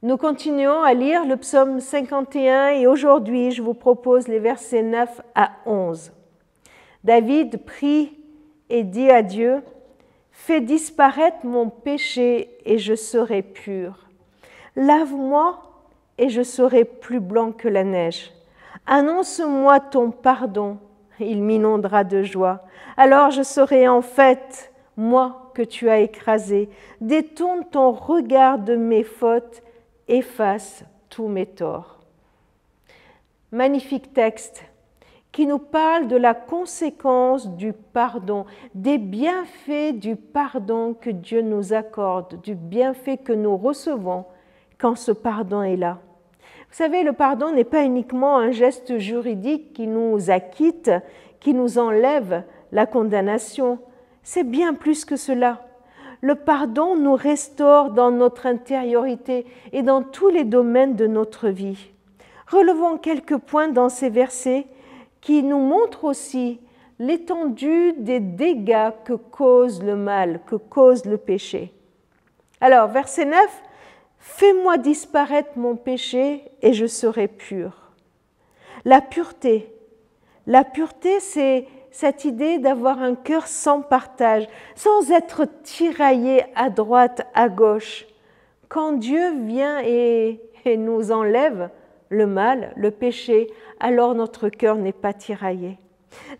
Nous continuons à lire le psaume 51 et aujourd'hui, je vous propose les versets 9 à 11. David prie et dit à Dieu, « Fais disparaître mon péché et je serai pur. Lave-moi et je serai plus blanc que la neige. Annonce-moi ton pardon, il m'inondera de joie. Alors je serai en fête, moi que tu as écrasé. Détourne ton regard de mes fautes, efface tous mes torts. » Magnifique texte qui nous parle de la conséquence du pardon, des bienfaits du pardon que Dieu nous accorde, du bienfait que nous recevons quand ce pardon est là. Vous savez, le pardon n'est pas uniquement un geste juridique qui nous acquitte, qui nous enlève la condamnation. C'est bien plus que cela. Le pardon nous restaure dans notre intériorité et dans tous les domaines de notre vie. Relevons quelques points dans ces versets qui nous montrent aussi l'étendue des dégâts que cause le mal, que cause le péché. Alors, verset 9, « Fais-moi disparaître mon péché et je serai pur. » La pureté, c'est cette idée d'avoir un cœur sans partage, sans être tiraillé à droite, à gauche. Quand Dieu vient et nous enlève le mal, le péché, alors notre cœur n'est pas tiraillé.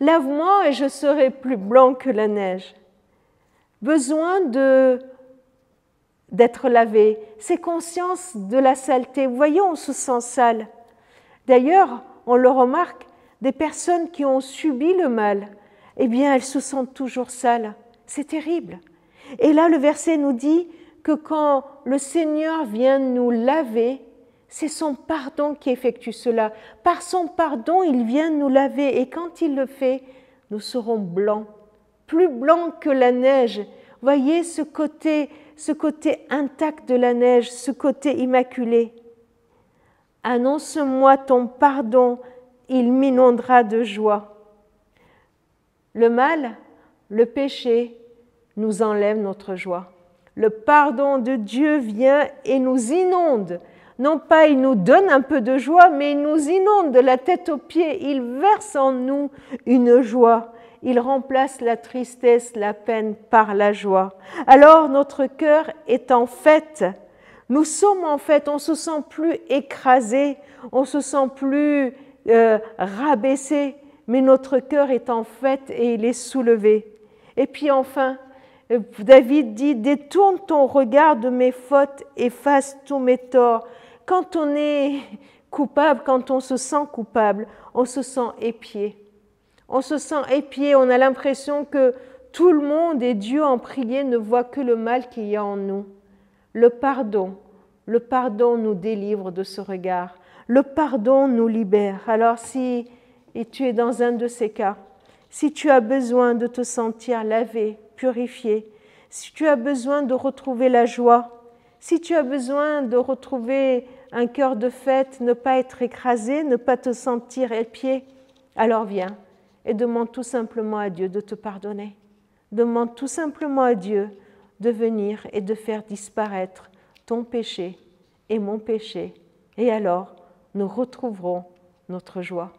Lave-moi et je serai plus blanc que la neige. Besoin d'être lavé, c'est conscience de la saleté. Vous voyez, on se sent sale. D'ailleurs, on le remarque, des personnes qui ont subi le mal, eh bien, elles se sentent toujours sales. C'est terrible. Et là, le verset nous dit que quand le Seigneur vient nous laver, c'est son pardon qui effectue cela. Par son pardon, il vient nous laver et quand il le fait, nous serons blancs, plus blancs que la neige. Voyez ce côté intact de la neige, ce côté immaculé. Annonce-moi ton pardon, il m'inondera de joie. Le mal, le péché, nous enlève notre joie. Le pardon de Dieu vient et nous inonde. Non pas il nous donne un peu de joie, mais il nous inonde de la tête aux pieds. Il verse en nous une joie. Il remplace la tristesse, la peine par la joie. Alors notre cœur est en fête. Nous sommes en fête, on se sent plus écrasé, on se sent plus rabaissé, mais notre cœur est en fête et il est soulevé. Et puis enfin, David dit, « Détourne ton regard de mes fautes, efface tous mes torts. » Quand on est coupable, quand on se sent coupable, on se sent épié. On se sent épié, on a l'impression que tout le monde et Dieu en prier ne voit que le mal qu'il y a en nous. Le pardon nous délivre de ce regard. Le pardon nous libère. Alors si tu es dans un de ces cas, si tu as besoin de te sentir lavé, purifié, si tu as besoin de retrouver la joie, si tu as besoin de retrouver un cœur de fête, ne pas être écrasé, ne pas te sentir épié, alors viens et demande tout simplement à Dieu de te pardonner. Demande tout simplement à Dieu de venir et de faire disparaître ton péché et mon péché. Et alors, nous retrouverons notre joie.